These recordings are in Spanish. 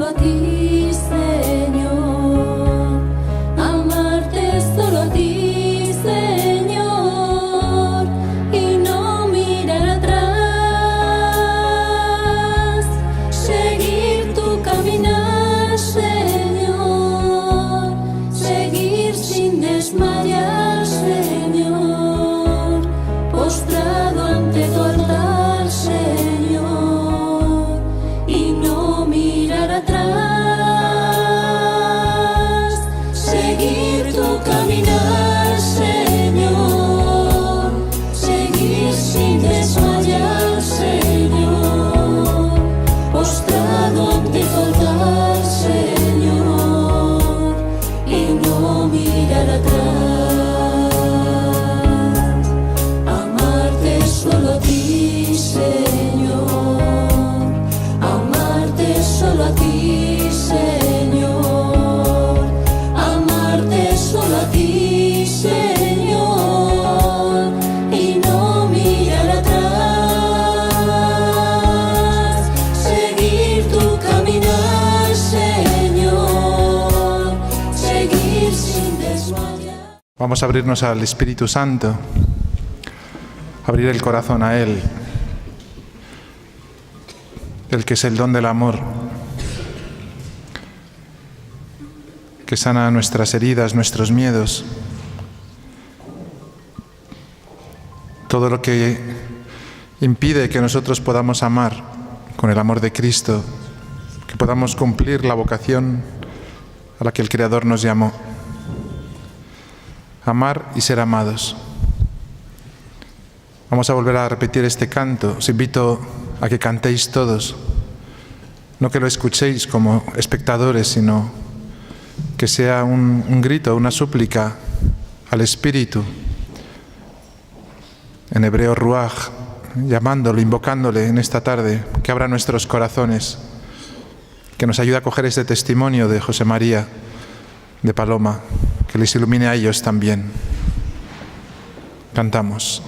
solo a ti, Señor. Amarte solo a ti, Señor. Y no mirar atrás. Seguir tu caminar, Señor. Seguir sin desmayar, Señor. Postrado ante tu altar, Señor, y no mirar atrás. Seguir tu caminar, Señor. Seguir sin desmayar, Señor. Postrado ante tu altar, Señor, y no mirar atrás. Solo a ti, Señor. Amarte solo a ti, Señor. Amarte solo a ti, Señor. Y no mirar atrás. Seguir tu caminar, Señor. Seguir sin desmayar. Vamos a abrirnos al Espíritu Santo. Abrir el corazón a Él, el que es el don del amor, que sana nuestras heridas, nuestros miedos, todo lo que impide que nosotros podamos amar con el amor de Cristo, que podamos cumplir la vocación a la que el Creador nos llamó, amar y ser amados. Vamos a volver a repetir este canto. Os invito a que cantéis todos, no que lo escuchéis como espectadores, sino que sea un grito, una súplica al Espíritu, en hebreo ruach, llamándolo, invocándole en esta tarde, que abra nuestros corazones, que nos ayude a coger este testimonio de José María, de Paloma, que les ilumine a ellos también. Cantamos.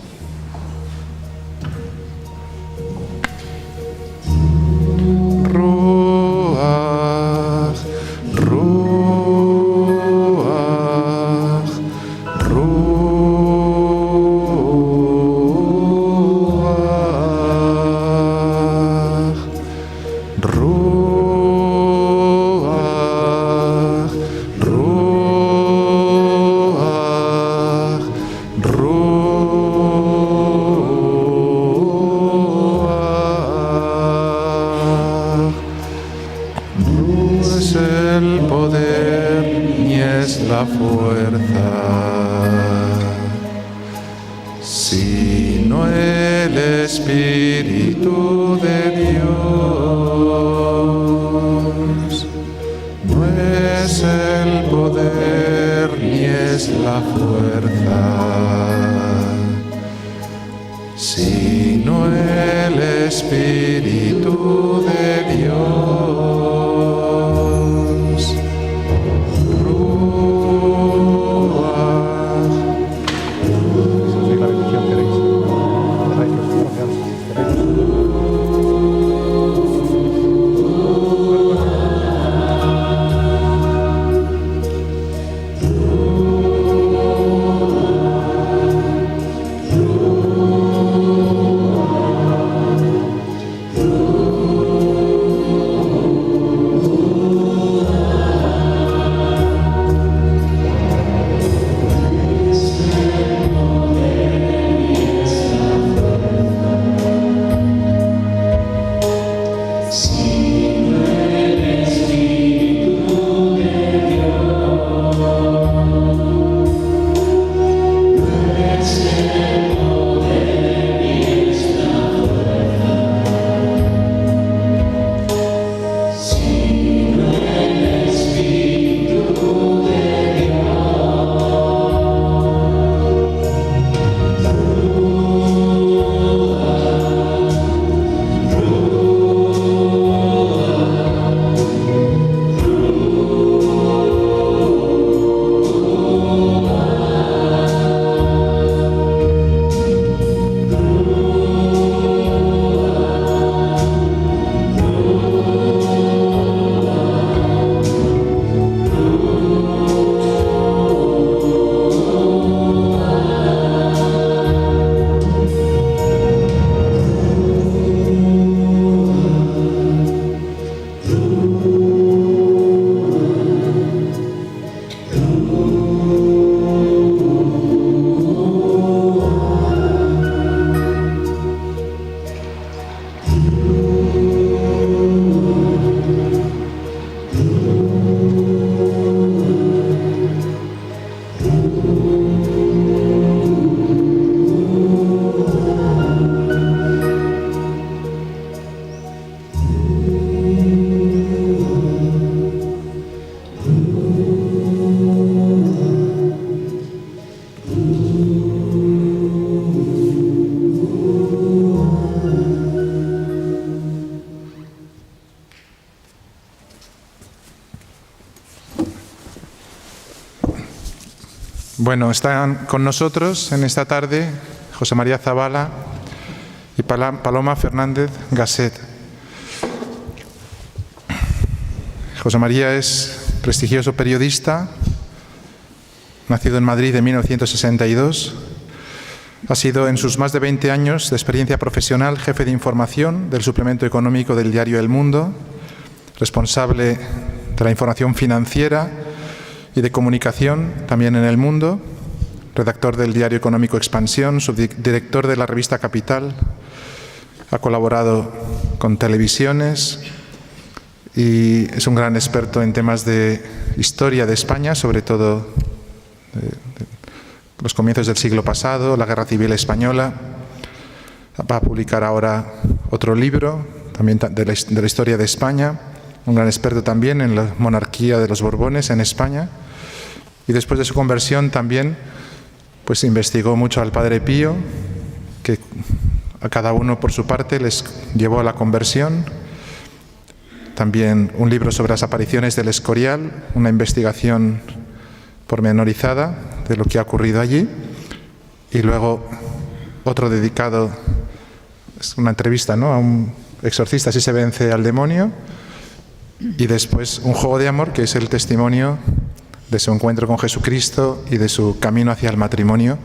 Bueno, están con nosotros en esta tarde José María Zabala y Paloma Fernández Gasset. José María es prestigioso periodista, nacido en Madrid en 1962. Ha sido en sus más de 20 años de experiencia profesional jefe de información del suplemento económico del diario El Mundo, responsable de la información financiera y de comunicación también en El Mundo, redactor del diario económico Expansión, subdirector de la revista Capital. Ha colaborado con televisiones y es un gran experto en temas de historia de España, sobre todo los comienzos del siglo pasado, la Guerra Civil Española. Va a publicar ahora otro libro, también de la historia de España. Un gran experto también en la monarquía de los Borbones en España. Y después de su conversión también pues investigó mucho al Padre Pío, que a cada uno por su parte les llevó a la conversión. También un libro sobre las apariciones del Escorial, una investigación pormenorizada de lo que ha ocurrido allí. Y luego otro dedicado, es una entrevista, ¿no?, a un exorcista, así se vence al demonio. Y después un juego de amor, que es el testimonio de su encuentro con Jesucristo y de su camino hacia el matrimonio,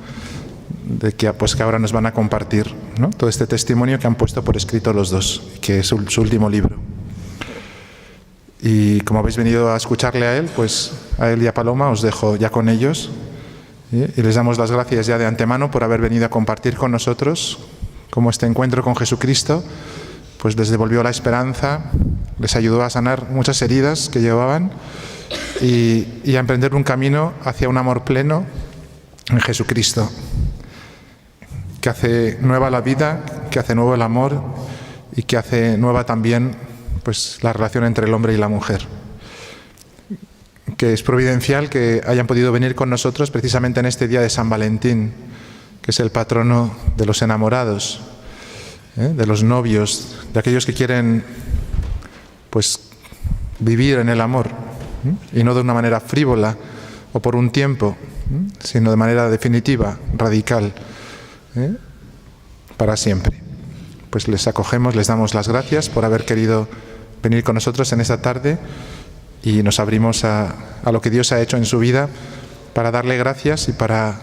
de que ahora nos van a compartir, ¿no?, todo este testimonio que han puesto por escrito los dos, que es su último libro. Y como habéis venido a escucharle a él, pues a él y a Paloma os dejo ya con ellos, y les damos las gracias ya de antemano por haber venido a compartir con nosotros cómo este encuentro con Jesucristo pues les devolvió la esperanza, les ayudó a sanar muchas heridas que llevaban y a emprender un camino hacia un amor pleno en Jesucristo, que hace nueva la vida, que hace nuevo el amor y que hace nueva también pues la relación entre el hombre y la mujer. Que es providencial que hayan podido venir con nosotros precisamente en este día de San Valentín, que es el patrono de los enamorados, de los novios, de aquellos que quieren pues vivir en el amor, y no de una manera frívola o por un tiempo, sino de manera definitiva, radical, para siempre. Pues les acogemos, les damos las gracias por haber querido venir con nosotros en esta tarde y nos abrimos a lo que Dios ha hecho en su vida para darle gracias y para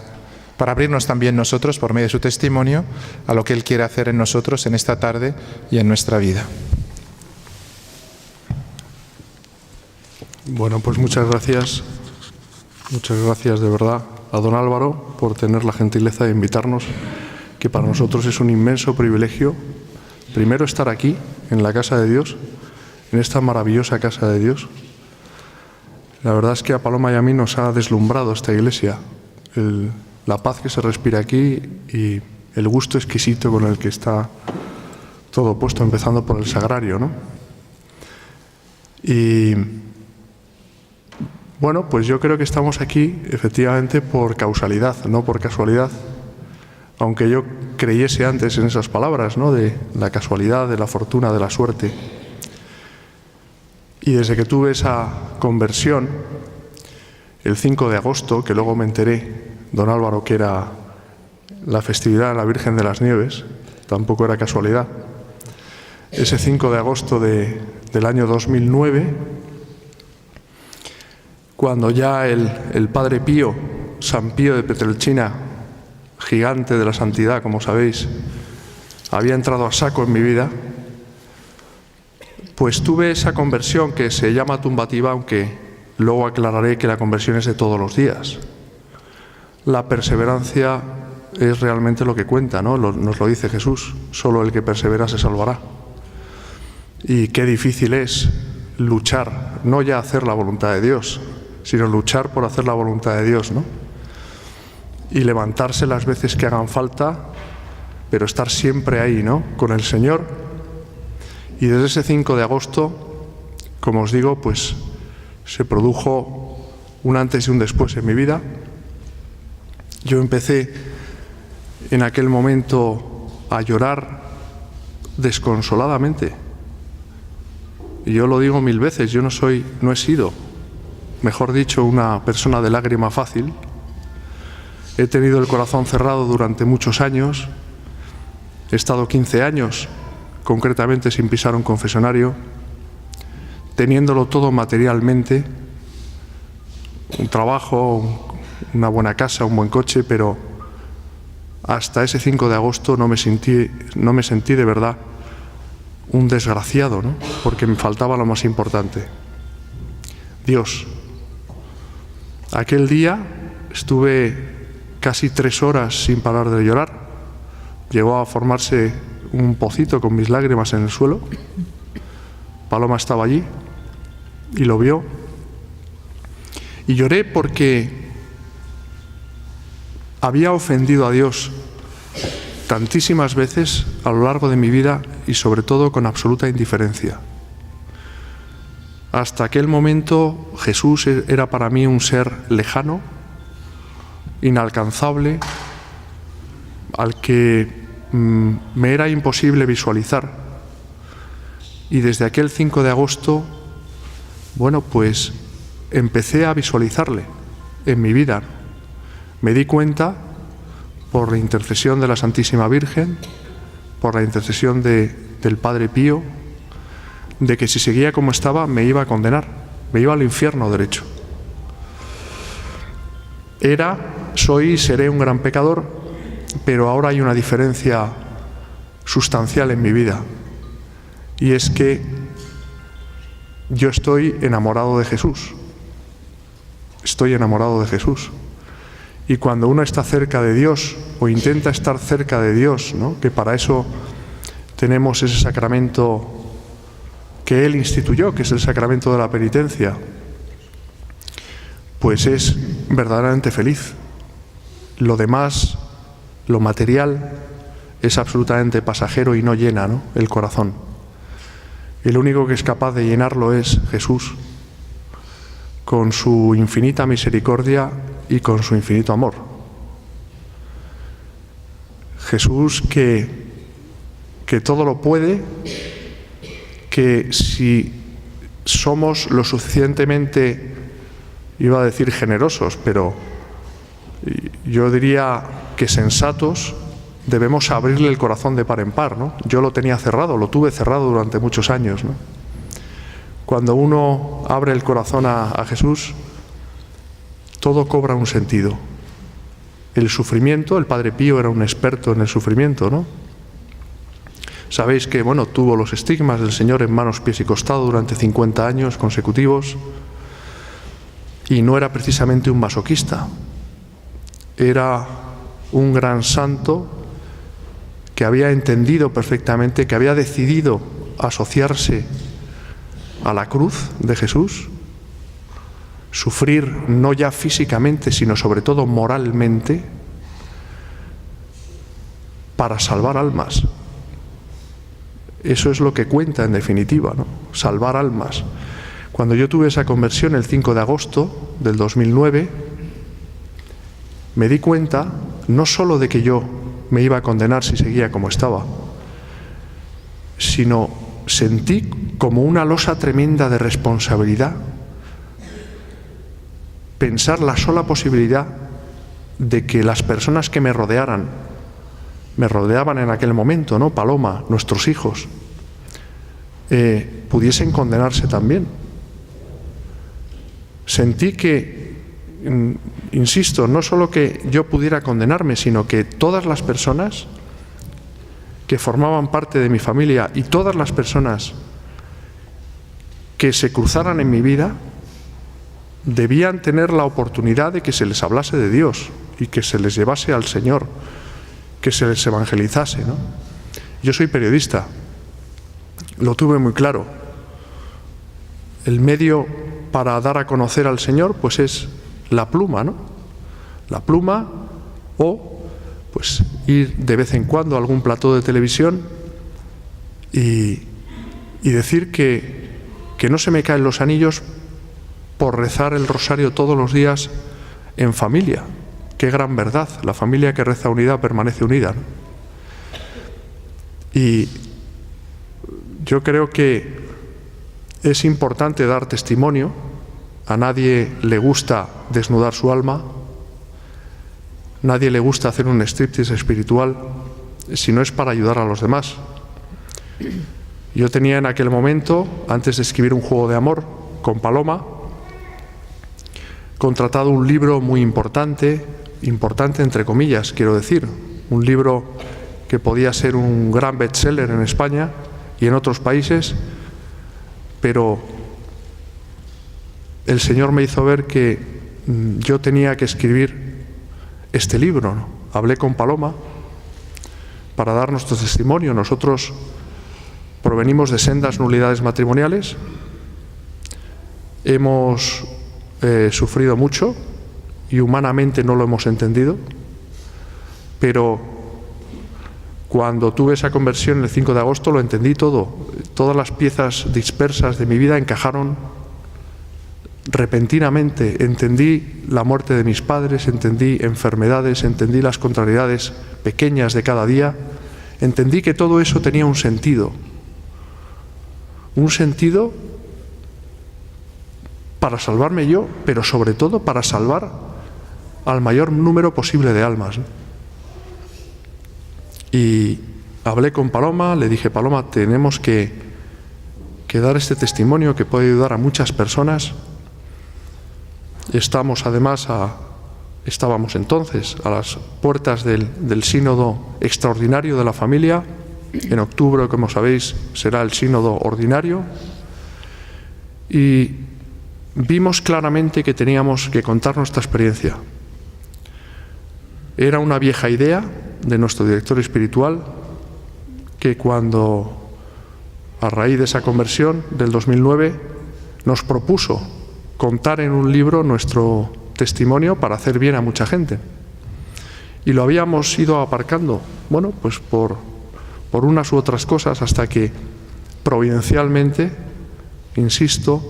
abrirnos también nosotros, por medio de su testimonio, a lo que Él quiere hacer en nosotros en esta tarde y en nuestra vida. Bueno, pues muchas gracias de verdad a don Álvaro por tener la gentileza de invitarnos, que para nosotros es un inmenso privilegio, primero estar aquí, en la casa de Dios, en esta maravillosa casa de Dios. La verdad es que a Paloma y a mí nos ha deslumbrado esta iglesia, la paz que se respira aquí y el gusto exquisito con el que está todo puesto, empezando por el sagrario, ¿no? Y bueno, pues yo creo que estamos aquí efectivamente por causalidad, no por casualidad. Aunque yo creyese antes en esas palabras, ¿no?, de la casualidad, de la fortuna, de la suerte. Y desde que tuve esa conversión, el 5 de agosto, que luego me enteré, don Álvaro, que era la festividad de la Virgen de las Nieves, tampoco era casualidad. Ese 5 de agosto del año 2009, cuando ya el Padre Pío, San Pío de Petrelcina, gigante de la santidad, como sabéis, había entrado a saco en mi vida, pues tuve esa conversión que se llama tumbativa, aunque luego aclararé que la conversión es de todos los días. La perseverancia es realmente lo que cuenta, ¿no? Nos lo dice Jesús, solo el que persevera se salvará. Y qué difícil es luchar, no ya hacer la voluntad de Dios, sino luchar por hacer la voluntad de Dios, ¿no? Y levantarse las veces que hagan falta, pero estar siempre ahí, ¿no?, con el Señor. Y desde ese 5 de agosto, como os digo, pues se produjo un antes y un después en mi vida. Yo empecé en aquel momento a llorar desconsoladamente. Y yo lo digo 1000 veces, no he sido, mejor dicho, una persona de lágrima fácil, He tenido el corazón cerrado durante muchos años. He estado 15 años, concretamente, sin pisar un confesionario, teniéndolo todo materialmente, un trabajo, una buena casa, un buen coche, pero hasta ese 5 de agosto no me sentí de verdad un desgraciado, ¿no? Porque me faltaba lo más importante: Dios. Aquel día estuve casi 3 horas sin parar de llorar. Llegó a formarse un pocito con mis lágrimas en el suelo. Paloma estaba allí y lo vio. Y lloré porque había ofendido a Dios tantísimas veces a lo largo de mi vida y sobre todo con absoluta indiferencia. Hasta aquel momento Jesús era para mí un ser lejano, inalcanzable, al que me era imposible visualizar. Y desde aquel 5 de agosto, bueno, pues empecé a visualizarle en mi vida. Me di cuenta, por la intercesión de la Santísima Virgen, por la intercesión del Padre Pío, de que si seguía como estaba me iba a condenar, me iba al infierno derecho. Soy y seré un gran pecador, pero ahora hay una diferencia sustancial en mi vida, y es que yo estoy enamorado de Jesús. Estoy enamorado de Jesús. Y cuando uno está cerca de Dios, o intenta estar cerca de Dios, ¿no?, que para eso tenemos ese sacramento que Él instituyó, que es el sacramento de la penitencia, pues es verdaderamente feliz. Lo demás, lo material, es absolutamente pasajero y no llena, ¿no?, el corazón. El único que es capaz de llenarlo es Jesús, con su infinita misericordia y con su infinito amor. Jesús que todo lo puede, que si somos lo suficientemente, iba a decir generosos, pero yo diría que sensatos, debemos abrirle el corazón de par en par, ¿no? Yo lo tenía cerrado, lo tuve cerrado durante muchos años, ¿no? Cuando uno abre el corazón a Jesús, todo cobra un sentido. El sufrimiento, el Padre Pío era un experto en el sufrimiento, ¿no? Sabéis que, bueno, tuvo los estigmas del Señor en manos, pies y costado durante 50 años consecutivos, y no era precisamente un masoquista. Era un gran santo que había entendido perfectamente, que había decidido asociarse a la cruz de Jesús, sufrir no ya físicamente, sino sobre todo moralmente, para salvar almas. Eso es lo que cuenta en definitiva, ¿no? Salvar almas. Cuando yo tuve esa conversión el 5 de agosto del 2009, me di cuenta no solo de que yo me iba a condenar si seguía como estaba, sino sentí como una losa tremenda de responsabilidad pensar la sola posibilidad de que las personas que me rodeaban en aquel momento, ¿no?, Paloma, nuestros hijos, pudiesen condenarse también. Sentí que, insisto, no solo que yo pudiera condenarme, sino que todas las personas que formaban parte de mi familia y todas las personas que se cruzaran en mi vida debían tener la oportunidad de que se les hablase de Dios y que se les llevase al Señor, que se les evangelizase, ¿no? Yo soy periodista, lo tuve muy claro. El medio para dar a conocer al Señor, pues es la pluma, ¿no? La pluma, o pues ir de vez en cuando a algún plató de televisión y decir que no se me caen los anillos por rezar el rosario todos los días en familia. Qué gran verdad, la familia que reza unida permanece unida, ¿no? Y yo creo que es importante dar testimonio. A nadie le gusta desnudar su alma, Nadie le gusta hacer un striptease espiritual si no es para ayudar a los demás. Yo tenía en aquel momento, antes de escribir Un juego de amor con Paloma, contratado un libro muy importante entre comillas, quiero decir, un libro que podía ser un gran bestseller en España y en otros países, pero el Señor me hizo ver que yo tenía que escribir este libro, ¿no? Hablé con Paloma para dar nuestro testimonio. Nosotros provenimos de sendas nulidades matrimoniales, hemos sufrido mucho y humanamente no lo hemos entendido, pero cuando tuve esa conversión el 5 de agosto lo entendí todo. Todas las piezas dispersas de mi vida encajaron repentinamente. Entendí la muerte de mis padres, entendí enfermedades, entendí las contrariedades pequeñas de cada día, entendí que todo eso tenía un sentido para salvarme yo, pero sobre todo para salvar al mayor número posible de almas, ¿no? Y hablé con Paloma, le dije: Paloma, tenemos que dar este testimonio que puede ayudar a muchas personas. Estábamos entonces a las puertas del sínodo extraordinario de la familia. En octubre, como sabéis, será el sínodo ordinario. Y vimos claramente que teníamos que contar nuestra experiencia. Era una vieja idea de nuestro director espiritual que cuando, a raíz de esa conversión del 2009, nos propuso contar en un libro nuestro testimonio para hacer bien a mucha gente. Y lo habíamos ido aparcando, bueno, pues por unas u otras cosas, hasta que providencialmente, insisto,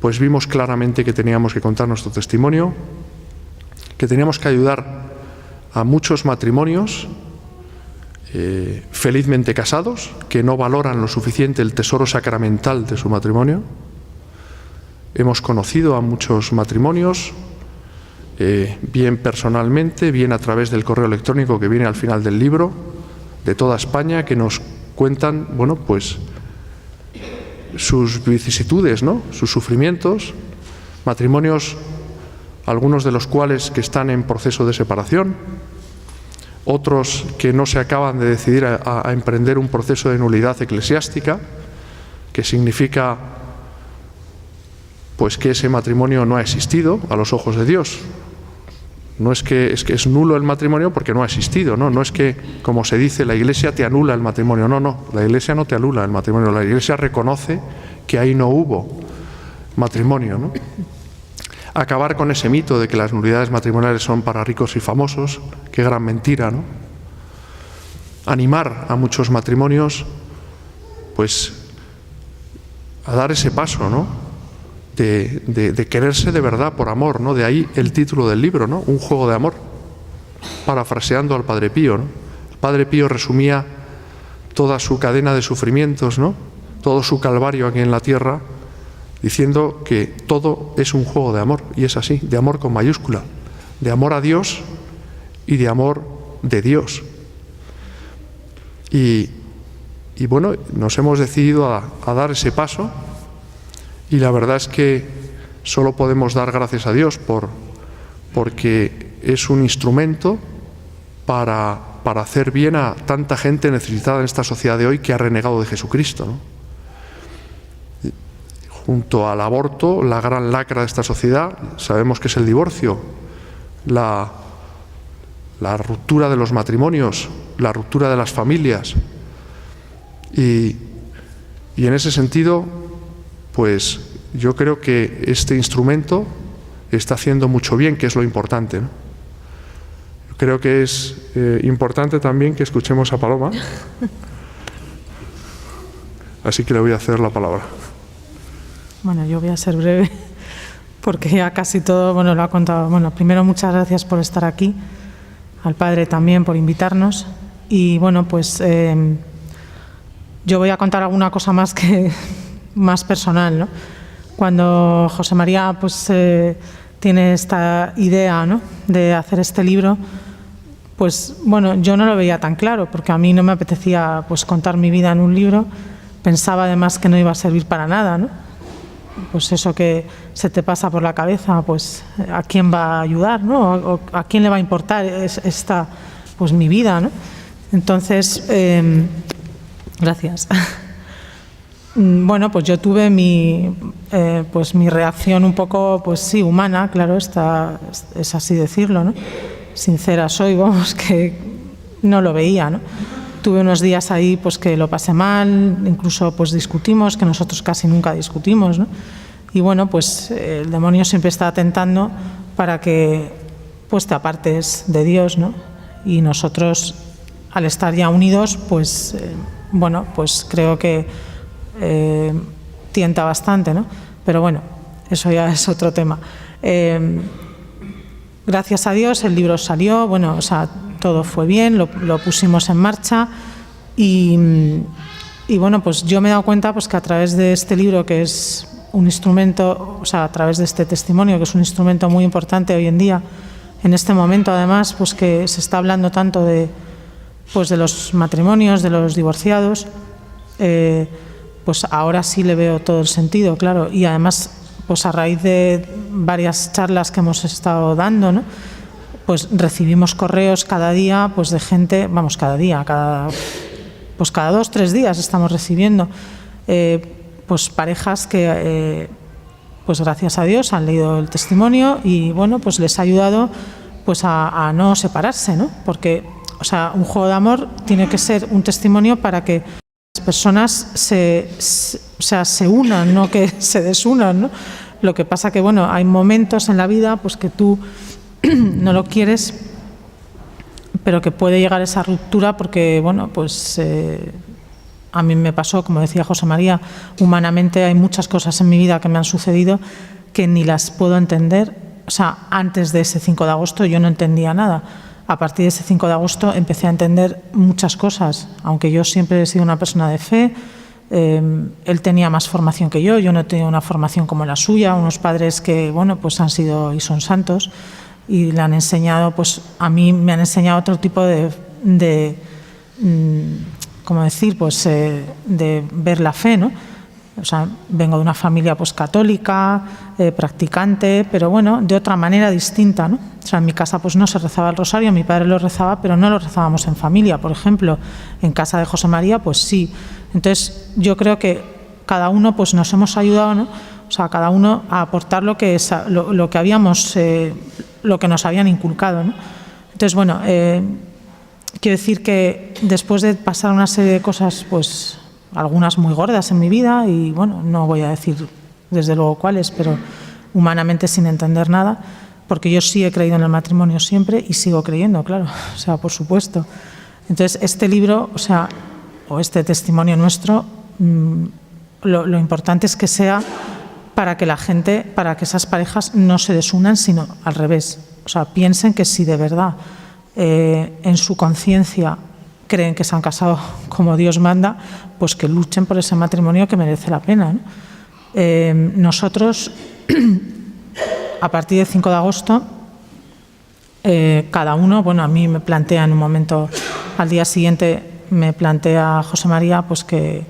pues vimos claramente que teníamos que contar nuestro testimonio, que teníamos que ayudar a muchos matrimonios felizmente casados, que no valoran lo suficiente el tesoro sacramental de su matrimonio. Hemos conocido a muchos matrimonios, bien personalmente, bien a través del correo electrónico que viene al final del libro, de toda España, que nos cuentan, bueno, pues sus vicisitudes, ¿no?, sus sufrimientos, matrimonios, algunos de los cuales que están en proceso de separación, otros que no se acaban de decidir a emprender un proceso de nulidad eclesiástica, que significa pues que ese matrimonio no ha existido a los ojos de Dios. No es que es nulo el matrimonio porque no ha existido, ¿no? No es que, como se dice, la Iglesia te anula el matrimonio. No, la Iglesia no te anula el matrimonio. La Iglesia reconoce que ahí no hubo matrimonio, ¿no? Acabar con ese mito de que las nulidades matrimoniales son para ricos y famosos, qué gran mentira, ¿no? Animar a muchos matrimonios, pues, a dar ese paso, ¿no?, de quererse de verdad por amor, ¿no? De ahí el título del libro, ¿no?, Un juego de amor, parafraseando al Padre Pío, ¿no? El Padre Pío resumía toda su cadena de sufrimientos, ¿no?, todo su calvario aquí en la tierra, diciendo que todo es un juego de amor, y es así, de amor con mayúscula, de amor a Dios y de amor de Dios. Y bueno, nos hemos decidido a dar ese paso, y la verdad es que solo podemos dar gracias a Dios porque es un instrumento para hacer bien a tanta gente necesitada en esta sociedad de hoy que ha renegado de Jesucristo, ¿no? Junto al aborto, la gran lacra de esta sociedad, sabemos que es el divorcio, la ruptura de los matrimonios, la ruptura de las familias. Y en ese sentido, pues yo creo que este instrumento está haciendo mucho bien, que es lo importante, ¿no? Yo creo que es importante también que escuchemos a Paloma. Así que le voy a ceder la palabra. Bueno, yo voy a ser breve porque ya casi todo, bueno, lo ha contado. Bueno, primero muchas gracias por estar aquí, al Padre también por invitarnos, y bueno, pues yo voy a contar alguna cosa más que más personal, ¿no? Cuando José María pues tiene esta idea, ¿no?, de hacer este libro, pues bueno, yo no lo veía tan claro, porque a mí no me apetecía pues contar mi vida en un libro. Pensaba además que no iba a servir para nada, ¿no? Pues eso que se te pasa por la cabeza, pues ¿a quién va a ayudar, no? ¿O a quién le va a importar esta, pues mi vida, ¿no? Entonces, gracias. Bueno, pues yo tuve pues mi reacción un poco, pues sí, humana, claro, es así decirlo, ¿no? Sincera soy, vamos, que no lo veía, ¿no? Tuve unos días ahí pues que lo pasé mal, incluso pues discutimos, que nosotros casi nunca discutimos, ¿no? Y bueno, pues el demonio siempre está tentando para que pues te apartes de Dios, ¿no? Y nosotros, al estar ya unidos, pues bueno, pues creo que tienta bastante, ¿no? Pero bueno, eso ya es otro tema. Gracias a Dios el libro salió, bueno, o sea, todo fue bien, lo pusimos en marcha y bueno, pues yo me he dado cuenta pues que a través de este libro, que es un instrumento, o sea, a través de este testimonio, que es un instrumento muy importante hoy en día, en este momento además, pues que se está hablando tanto de los matrimonios, de los divorciados, pues ahora sí le veo todo el sentido, claro, y además pues a raíz de varias charlas que hemos estado dando, ¿no?, pues recibimos correos cada día pues de gente, vamos, cada día, cada 2-3 días estamos recibiendo pues parejas que pues gracias a Dios han leído el testimonio y bueno, pues les ha ayudado pues a no separarse, ¿no? Porque, o sea, un juego de amor tiene que ser un testimonio para que las personas se unan, no que se desunan, ¿no? Lo que pasa que, bueno, hay momentos en la vida pues que tú no lo quieres, pero que puede llegar esa ruptura porque, bueno, pues a mí me pasó, como decía José María, humanamente hay muchas cosas en mi vida que me han sucedido que ni las puedo entender. O sea, antes de ese 5 de agosto yo no entendía nada. A partir de ese 5 de agosto empecé a entender muchas cosas, aunque yo siempre he sido una persona de fe. Él tenía más formación que yo no he tenido una formación como la suya, unos padres que, bueno, pues han sido y son santos y le han enseñado, pues a mí me han enseñado otro tipo de ¿cómo decir? Pues de ver la fe, ¿no? O sea, vengo de una familia pues católica, practicante, pero bueno, de otra manera distinta, ¿no? O sea, en mi casa pues no se rezaba el rosario, mi padre lo rezaba, pero no lo rezábamos en familia, por ejemplo. En casa de José María, pues sí. Entonces, yo creo que cada uno pues nos hemos ayudado, ¿no? O sea, cada uno a aportar lo que habíamos, lo que nos habían inculcado, ¿no? Entonces, bueno, quiero decir que después de pasar una serie de cosas, pues algunas muy gordas en mi vida, y bueno, no voy a decir desde luego cuáles, pero humanamente sin entender nada, porque yo sí he creído en el matrimonio siempre y sigo creyendo, claro, o sea, por supuesto. Entonces, este libro, o sea, o este testimonio nuestro, lo importante es que sea para que la gente, para que esas parejas no se desunan, sino al revés. O sea, piensen que si de verdad en su conciencia creen que se han casado como Dios manda, pues que luchen por ese matrimonio que merece la pena, ¿no? Nosotros, a partir del 5 de agosto, cada uno, bueno, a mí me plantea en un momento, al día siguiente me plantea José María, pues que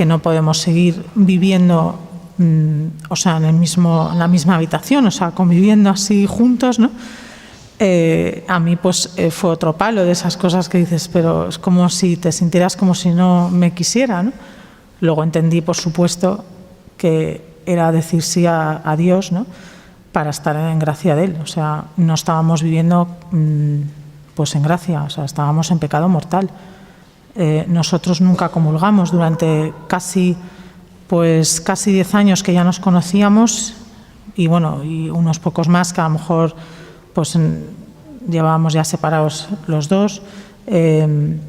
no podemos seguir viviendo, o sea, en la misma habitación, o sea, conviviendo así juntos, ¿no? A mí pues fue otro palo de esas cosas que dices, pero es como si te sintieras como si no me quisiera, ¿no? Luego entendí, por supuesto, que era decir sí a Dios, ¿no?, para estar en gracia de Él. O sea, no estábamos viviendo pues en gracia, o sea, estábamos en pecado mortal. Nosotros nunca comulgamos durante casi 10 años que ya nos conocíamos, y bueno, y unos pocos más que a lo mejor pues llevábamos ya separados los dos. Él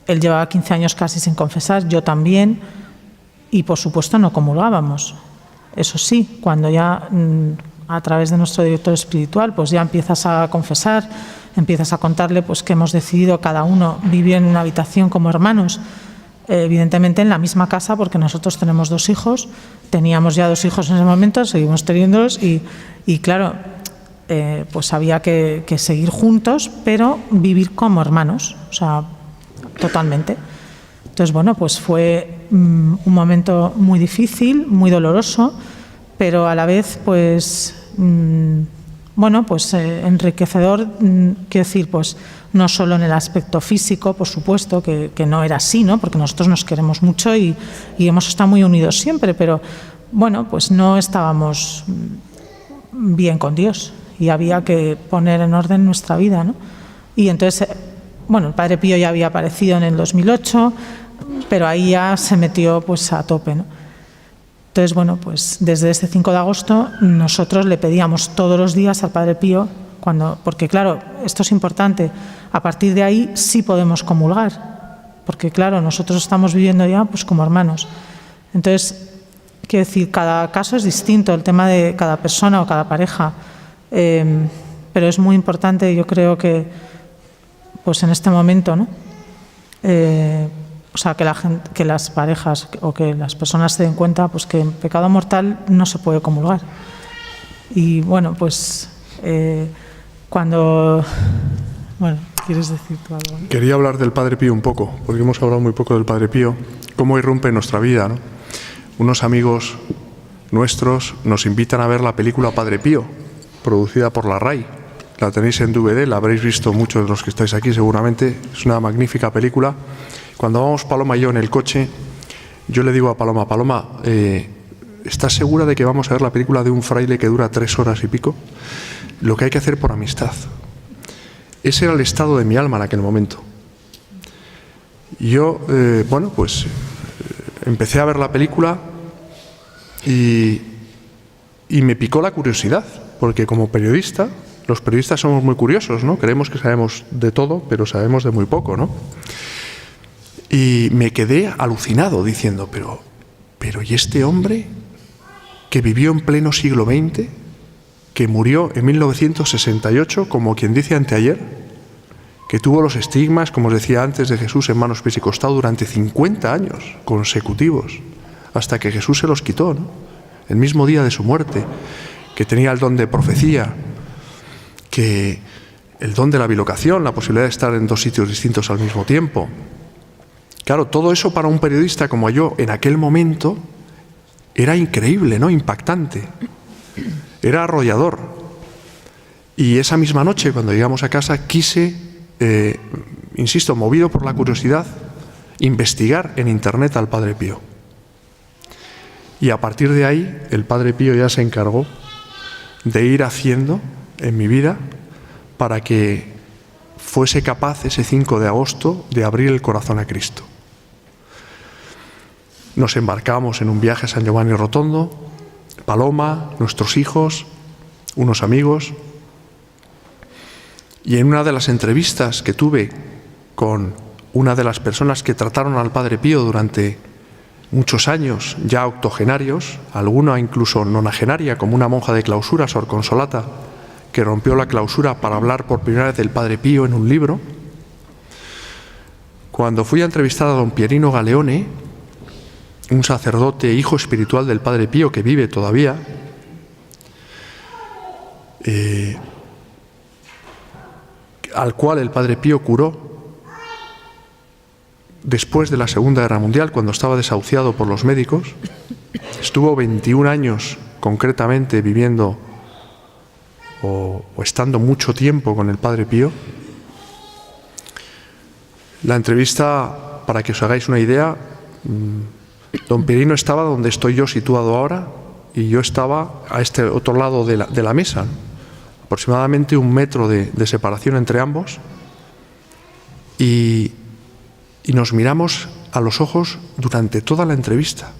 llevaba 15 años casi sin confesar, yo también, y por supuesto no comulgábamos. Eso sí, cuando ya a través de nuestro director espiritual pues ya empiezas a confesar, empiezas a contarle pues que hemos decidido cada uno vivir en una habitación como hermanos, evidentemente en la misma casa, porque nosotros tenemos 2 hijos, teníamos ya 2 hijos en ese momento, seguimos teniéndolos y claro, pues había que seguir juntos, pero vivir como hermanos, o sea, totalmente. Entonces, bueno, pues fue un momento muy difícil, muy doloroso, pero a la vez, pues, bueno, pues enriquecedor, quiero decir, pues no solo en el aspecto físico, por supuesto, que no era así, ¿no? Porque nosotros nos queremos mucho y hemos estado muy unidos siempre, pero bueno, pues no estábamos bien con Dios y había que poner en orden nuestra vida, ¿no? Y entonces, bueno, el Padre Pío ya había aparecido en el 2008, pero ahí ya se metió pues a tope, ¿no? Entonces, bueno, pues desde este 5 de agosto nosotros le pedíamos todos los días al Padre Pío, porque claro, esto es importante, a partir de ahí sí podemos comulgar, porque claro, nosotros estamos viviendo ya pues como hermanos. Entonces, quiero decir, cada caso es distinto, el tema de cada persona o cada pareja, pero es muy importante, yo creo que pues en este momento, ¿no? O sea, que las parejas o que las personas se den cuenta pues que en pecado mortal no se puede comulgar. Y bueno, pues cuando... Bueno, ¿quieres decir tú algo, no? Quería hablar del Padre Pío un poco, porque hemos hablado muy poco del Padre Pío, cómo irrumpe en nuestra vida, ¿no? Unos amigos nuestros nos invitan a ver la película Padre Pío, producida por la RAI. La tenéis en DVD, la habréis visto muchos de los que estáis aquí seguramente. Es una magnífica película. Cuando vamos Paloma y yo en el coche, yo le digo a Paloma, Paloma, ¿estás segura de que vamos a ver la película de un fraile que dura 3 horas y pico? Lo que hay que hacer por amistad. Ese era el estado de mi alma en aquel momento. Yo, bueno, pues empecé a ver la película y me picó la curiosidad, porque como periodista, los periodistas somos muy curiosos, ¿no? Creemos que sabemos de todo, pero sabemos de muy poco, ¿no? Y me quedé alucinado diciendo, pero ¿y este hombre que vivió en pleno siglo XX, que murió en 1968, como quien dice anteayer, que tuvo los estigmas, como os decía antes, de Jesús en manos, pies y costado durante 50 años consecutivos, hasta que Jesús se los quitó, ¿no? El mismo día de su muerte, que tenía el don de profecía, que el don de la bilocación, la posibilidad de estar en 2 sitios distintos al mismo tiempo. Claro, todo eso para un periodista como yo en aquel momento era increíble, ¿no? Impactante. Era arrollador. Y esa misma noche, cuando llegamos a casa, quise, insisto, movido por la curiosidad, investigar en Internet al Padre Pío. Y a partir de ahí, el Padre Pío ya se encargó de ir haciendo en mi vida para que fuese capaz ese 5 de agosto de abrir el corazón a Cristo. Nos embarcamos en un viaje a San Giovanni Rotondo, Paloma, nuestros hijos, unos amigos, y en una de las entrevistas que tuve con una de las personas que trataron al Padre Pío durante muchos años, ya octogenarios, alguna incluso nonagenaria, como una monja de clausura, Sor Consolata, que rompió la clausura para hablar por primera vez del Padre Pío en un libro. Cuando fui a entrevistar a don Pierino Galeone, un sacerdote, hijo espiritual del Padre Pío, que vive todavía, al cual el Padre Pío curó después de la Segunda Guerra Mundial, cuando estaba desahuciado por los médicos. Estuvo 21 años concretamente viviendo o estando mucho tiempo con el Padre Pío. La entrevista, para que os hagáis una idea, don Pierino estaba donde estoy yo situado ahora y yo estaba a este otro lado de la mesa, aproximadamente 1 metro de separación entre ambos, y nos miramos a los ojos durante toda la entrevista.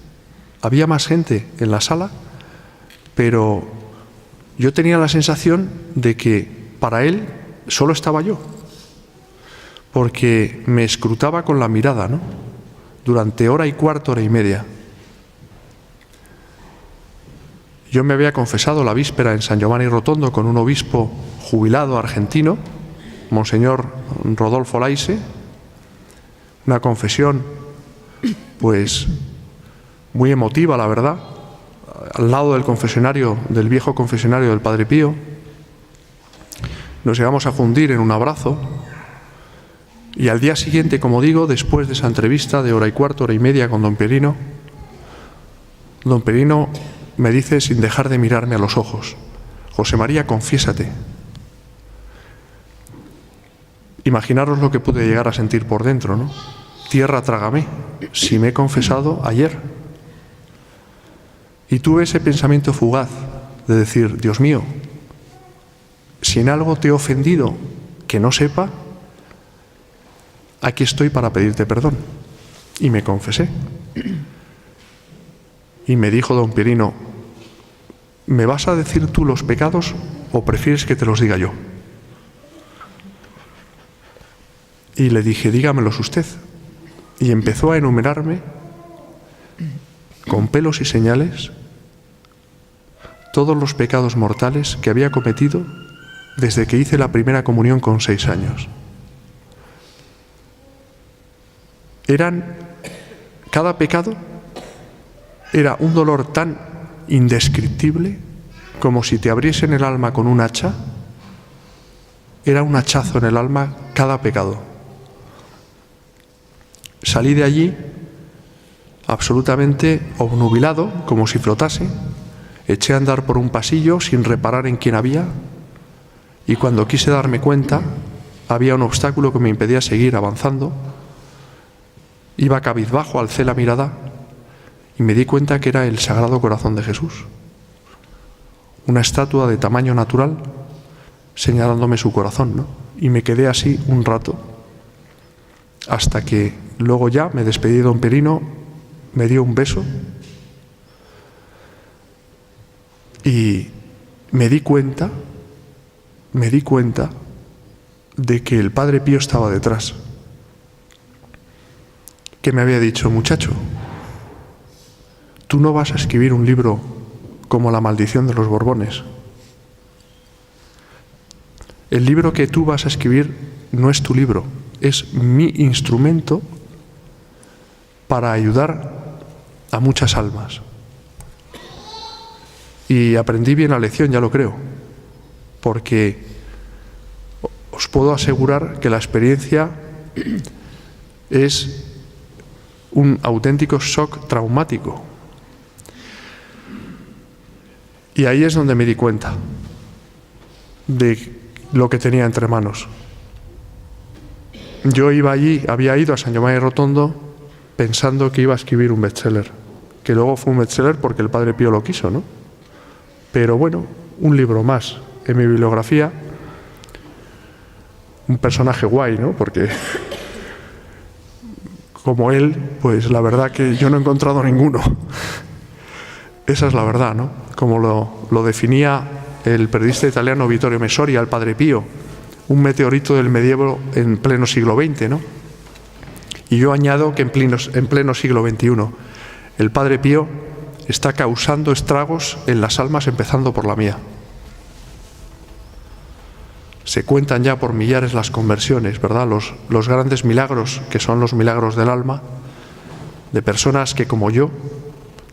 Había más gente en la sala, pero yo tenía la sensación de que para él solo estaba yo, porque me escrutaba con la mirada, ¿no? Durante 1 hora y cuarto, 1 hora y media. Yo me había confesado la víspera en San Giovanni Rotondo con un obispo jubilado argentino, Monseñor Rodolfo Laise, una confesión pues muy emotiva, la verdad, al lado del confesionario, del viejo confesionario del Padre Pío. nos llegamos a fundir en un abrazo. Y al día siguiente, como digo, después de esa entrevista de hora y cuarto, hora y media con don Perino me dice sin dejar de mirarme a los ojos: José María, confiésate. Imaginaros lo que pude llegar a sentir por dentro, ¿no? Tierra, trágame, si me he confesado ayer. Y tuve ese pensamiento fugaz de decir: Dios mío, si en algo te he ofendido que no sepa, aquí estoy para pedirte perdón. Y me confesé. Y me dijo don Pirino: ¿me vas a decir tú los pecados o prefieres que te los diga yo? Y le dije: dígamelos usted. Y empezó a enumerarme con pelos y señales todos los pecados mortales que había cometido desde que hice la primera comunión con 6 años. Cada pecado era un dolor tan indescriptible como si te abriesen el alma con un hacha. Era un hachazo en el alma cada pecado. Salí de allí absolutamente obnubilado, como si flotase. Eché a andar por un pasillo sin reparar en quién había, y cuando quise darme cuenta había un obstáculo que me impedía seguir avanzando. Iba cabizbajo, alcé la mirada y me di cuenta que era el Sagrado Corazón de Jesús, una estatua de tamaño natural señalándome su corazón, ¿no? Y me quedé así un rato, hasta que luego ya me despedí de don Perino, me dio un beso y me di cuenta de que el Padre Pío estaba detrás, que me había dicho: muchacho, tú no vas a escribir un libro como La maldición de los Borbones. El libro que tú vas a escribir no es tu libro, es mi instrumento para ayudar a muchas almas. Y aprendí bien la lección, ya lo creo, porque os puedo asegurar que la experiencia es un auténtico shock traumático. Y ahí es donde me di cuenta de lo que tenía entre manos. Yo había ido a San Giovanni Rotondo pensando que iba a escribir un bestseller, que luego fue un bestseller porque el Padre Pío lo quiso, ¿no? Pero bueno, un libro más en mi bibliografía, un personaje guay, ¿no? Porque como él, pues la verdad que yo no he encontrado ninguno. Esa es la verdad, ¿no? Como lo definía el periodista italiano Vittorio Messori al Padre Pío, un meteorito del medievo en pleno siglo XX, ¿no? Y yo añado que en pleno siglo XXI el Padre Pío está causando estragos en las almas, empezando por la mía. Se cuentan ya por millares las conversiones, ¿verdad? Los grandes milagros, que son los milagros del alma, de personas que, como yo,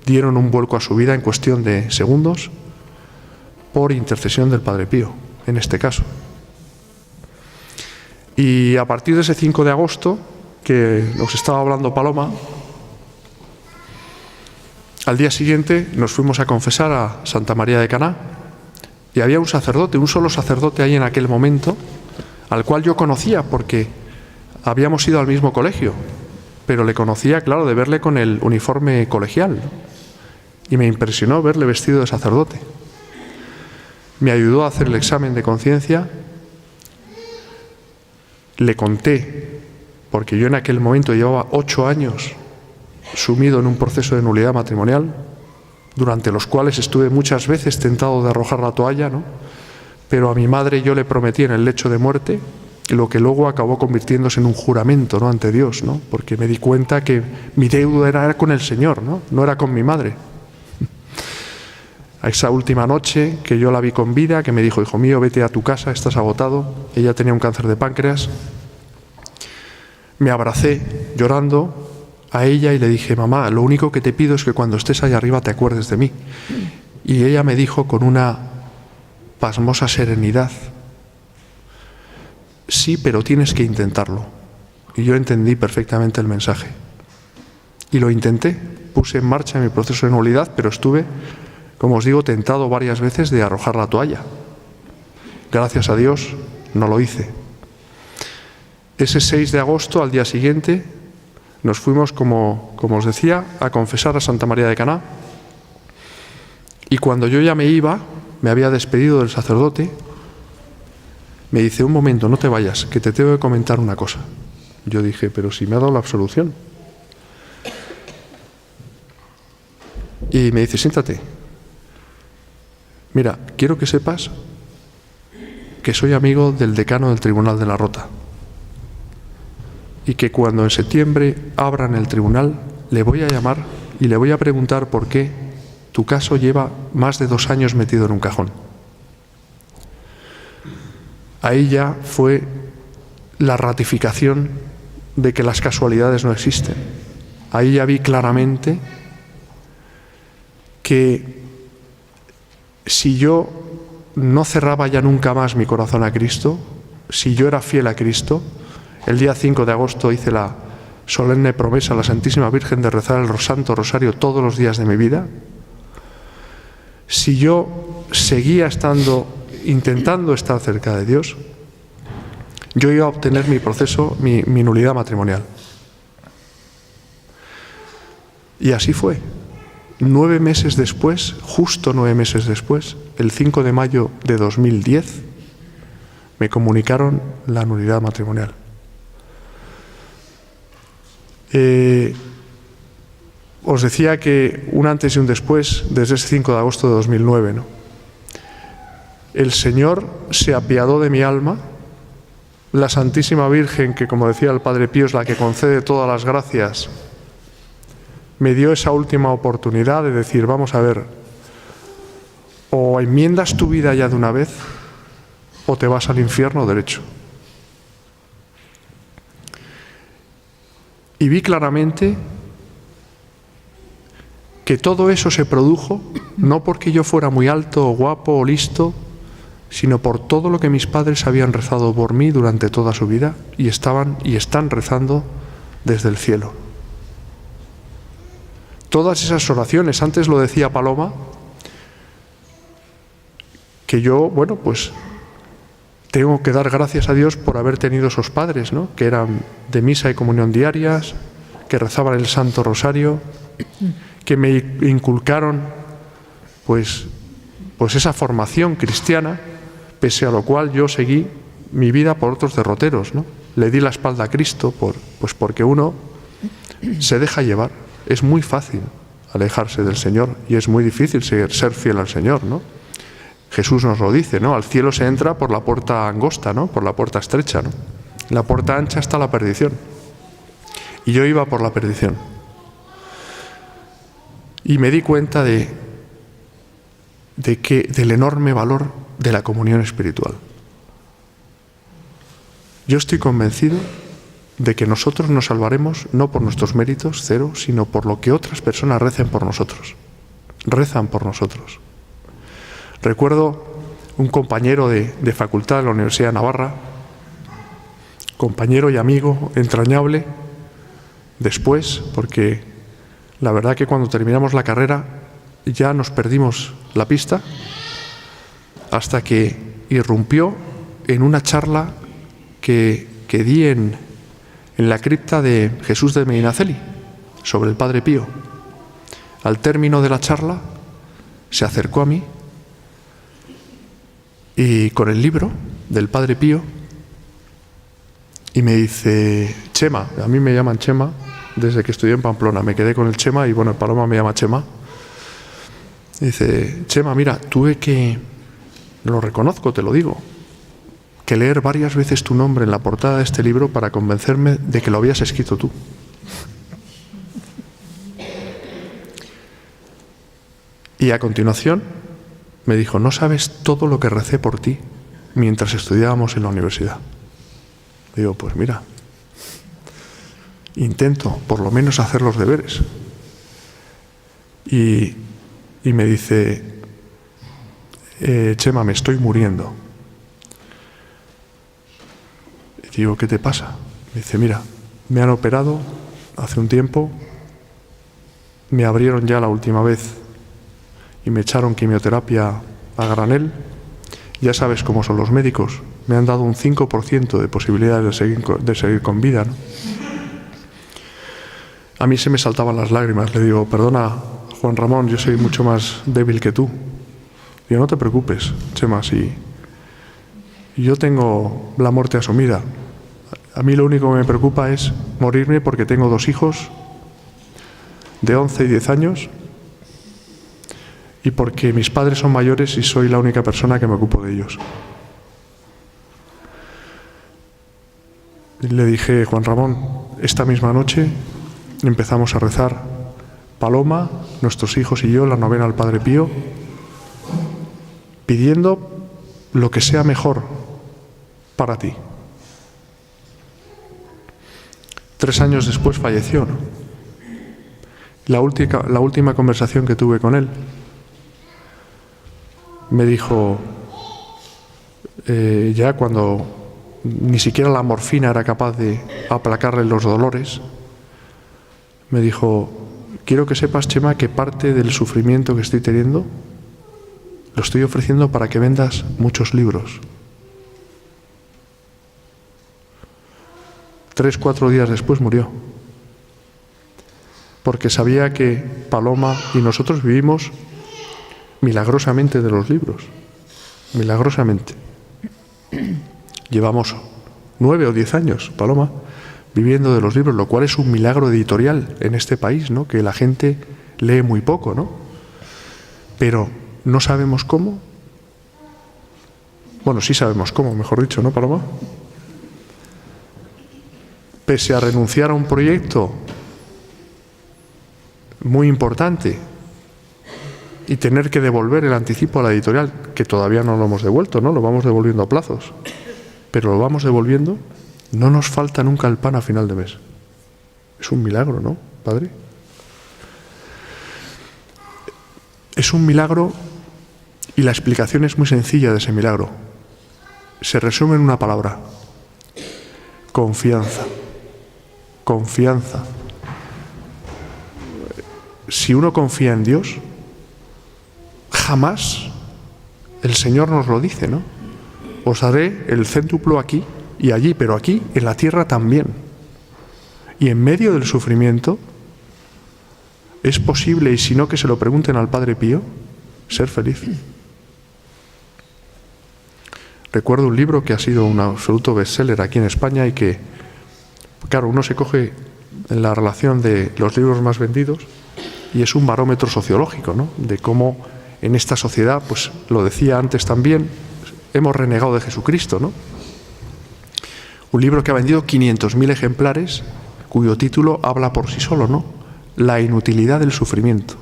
dieron un vuelco a su vida en cuestión de segundos por intercesión del Padre Pío, en este caso. Y a partir de ese 5 de agosto, que nos estaba hablando Paloma, al día siguiente nos fuimos a confesar a Santa María de Caná, y había un sacerdote, un solo sacerdote ahí en aquel momento, al cual yo conocía porque habíamos ido al mismo colegio, pero le conocía, claro, de verle con el uniforme colegial, y me impresionó verle vestido de sacerdote. Me ayudó a hacer el examen de conciencia. Le conté, porque yo en aquel momento llevaba 8 años sumido en un proceso de nulidad matrimonial, durante los cuales estuve muchas veces tentado de arrojar la toalla, ¿no? Pero a mi madre yo le prometí en el lecho de muerte, lo que luego acabó convirtiéndose en un juramento, ¿no?, ante Dios, ¿no? Porque me di cuenta que mi deuda era con el Señor, no era con mi madre. A esa última noche que yo la vi con vida, que me dijo: hijo mío, vete a tu casa, estás agotado. Ella tenía un cáncer de páncreas. Me abracé llorando a ella y le dije: mamá, lo único que te pido es que cuando estés allá arriba te acuerdes de mí. Y ella me dijo con una pasmosa serenidad: sí, pero tienes que intentarlo. Y yo entendí perfectamente el mensaje. Y lo intenté, puse en marcha mi proceso de nulidad, pero estuve, como os digo, tentado varias veces de arrojar la toalla. Gracias a Dios no lo hice. Ese 6 de agosto, al día siguiente, nos fuimos, como os decía, a confesar a Santa María de Caná. Y cuando yo ya me iba, me había despedido del sacerdote, me dice: un momento, no te vayas, que te tengo que comentar una cosa. Yo dije: pero si me ha dado la absolución. Y me dice: siéntate. Mira, quiero que sepas que soy amigo del decano del Tribunal de la Rota y que cuando en septiembre abran el tribunal le voy a llamar y le voy a preguntar por qué tu caso lleva más de 2 años metido en un cajón. Ahí ya fue la ratificación de que las casualidades no existen. Ahí ya vi claramente que si yo no cerraba ya nunca más mi corazón a Cristo, si yo era fiel a Cristo, el día 5 de agosto hice la solemne promesa a la Santísima Virgen de rezar el Santo Rosario todos los días de mi vida. Si yo seguía intentando estar cerca de Dios, yo iba a obtener mi proceso, mi nulidad matrimonial. Y así fue. 9 meses después, justo 9 meses después, el 5 de mayo de 2010, me comunicaron la nulidad matrimonial. Os decía que un antes y un después, desde ese 5 de agosto de 2009, ¿no? El Señor se apiadó de mi alma. La Santísima Virgen, que como decía el Padre Pío es la que concede todas las gracias, me dio esa última oportunidad de decir: vamos a ver, o enmiendas tu vida ya de una vez o te vas al infierno derecho. Y vi claramente que todo eso se produjo no porque yo fuera muy alto o guapo o listo, sino por todo lo que mis padres habían rezado por mí durante toda su vida y están rezando desde el cielo. Todas esas oraciones, antes lo decía Paloma, que yo, bueno, pues tengo que dar gracias a Dios por haber tenido esos padres, ¿no? Que eran de misa y comunión diarias, que rezaban el Santo Rosario, que me inculcaron pues esa formación cristiana, pese a lo cual yo seguí mi vida por otros derroteros, ¿no? Le di la espalda a Cristo porque uno se deja llevar. Es muy fácil alejarse del Señor y es muy difícil ser fiel al Señor, ¿no? Jesús nos lo dice, ¿no? Al cielo se entra por la puerta angosta, ¿no? Por la puerta estrecha, ¿no? La puerta ancha está la perdición. Y yo iba por la perdición. Y me di cuenta del enorme valor de la comunión espiritual. Yo estoy convencido de que nosotros nos salvaremos no por nuestros méritos, cero, sino por lo que otras personas rezan por nosotros. Recuerdo un compañero de facultad de la Universidad de Navarra, compañero y amigo entrañable, después, porque la verdad que cuando terminamos la carrera ya nos perdimos la pista, hasta que irrumpió en una charla que di en la cripta de Jesús de Medinaceli, sobre el Padre Pío. Al término de la charla, se acercó a mí y con el libro del Padre Pío y me dice: Chema, a mí me llaman Chema desde que estudié en Pamplona, me quedé con el Chema y bueno, el Paloma me llama Chema. Dice: Chema, mira, tuve que, lo reconozco, te lo digo, que leer varias veces tu nombre en la portada de este libro para convencerme de que lo habías escrito tú. Y a continuación me dijo: no sabes todo lo que recé por ti mientras estudiábamos en la universidad. Digo: pues mira, intento por lo menos hacer los deberes. Y me dice: Chema, me estoy muriendo. Digo, ¿qué te pasa? Me dice, mira, me han operado hace un tiempo, me abrieron ya la última vez y me echaron quimioterapia a granel. Ya sabes cómo son los médicos, me han dado un 5% de posibilidades de seguir con vida, ¿no? A mí se me saltaban las lágrimas. Le digo, perdona, Juan Ramón, yo soy mucho más débil que tú. Digo, no te preocupes, Chema, si yo tengo la muerte asumida. A mí lo único que me preocupa es morirme porque tengo 2 hijos de 11 y 10 años y porque mis padres son mayores y soy la única persona que me ocupo de ellos. Y le dije, Juan Ramón, esta misma noche empezamos a rezar Paloma, nuestros hijos y yo, la novena al Padre Pío, pidiendo lo que sea mejor para ti. 3 años después falleció, ¿no? La última conversación que tuve con él, me dijo, ya cuando ni siquiera la morfina era capaz de aplacarle los dolores, me dijo, quiero que sepas, Chema, que parte del sufrimiento que estoy teniendo lo estoy ofreciendo para que vendas muchos libros. 3, 4 días después murió. Porque sabía que Paloma y nosotros vivimos milagrosamente de los libros. Milagrosamente. Llevamos 9 o 10 años, Paloma, viviendo de los libros, lo cual es un milagro editorial en este país, ¿no? Que la gente lee muy poco, ¿no? Pero no sabemos cómo. Bueno, sí sabemos cómo, mejor dicho, ¿no, Paloma? Pese a renunciar a un proyecto muy importante y tener que devolver el anticipo a la editorial, que todavía no lo hemos devuelto, ¿no? Lo vamos devolviendo a plazos, pero lo vamos devolviendo, no nos falta nunca el pan a final de mes. Es un milagro, ¿no, padre? Es un milagro y la explicación es muy sencilla de ese milagro. Se resume en una palabra: confianza. Confianza. Si uno confía en Dios, jamás, el Señor nos lo dice, ¿no? Os daré el céntuplo aquí y allí, pero aquí, en la tierra también. Y en medio del sufrimiento, es posible, y si no que se lo pregunten al Padre Pío, ser feliz. Recuerdo un libro que ha sido un absoluto bestseller aquí en España y que, claro, uno se coge en la relación de los libros más vendidos y es un barómetro sociológico, ¿no? De cómo en esta sociedad, pues lo decía antes también, hemos renegado de Jesucristo, ¿no? Un libro que ha vendido 500.000 ejemplares, cuyo título habla por sí solo, ¿no? La inutilidad del sufrimiento.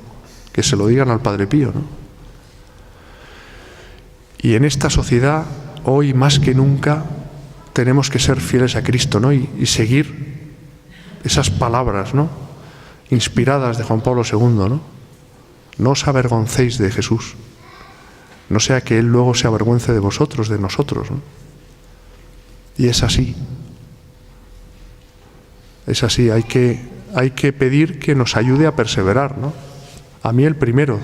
Que se lo digan al Padre Pío, ¿no? Y en esta sociedad, hoy más que nunca, tenemos que ser fieles a Cristo, ¿no? Y seguir esas palabras, ¿no? Inspiradas de Juan Pablo II, ¿no? No os avergoncéis de Jesús, no sea que Él luego se avergüence de vosotros, de nosotros, ¿no? Y es así. Es así, hay que pedir que nos ayude a perseverar, ¿no? A mí el primero.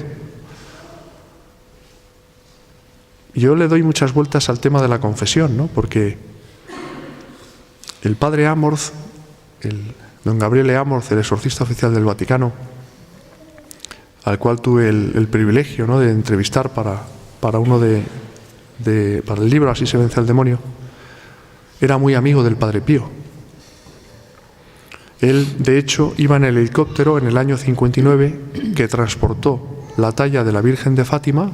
Yo le doy muchas vueltas al tema de la confesión, ¿no? Porque el padre Amorth, don Gabriele Amorth, el exorcista oficial del Vaticano, al cual tuve el privilegio, ¿no?, de entrevistar para uno para el libro Así se vence al demonio, era muy amigo del Padre Pío. Él, de hecho, iba en el helicóptero en el año 59 que transportó la talla de la Virgen de Fátima,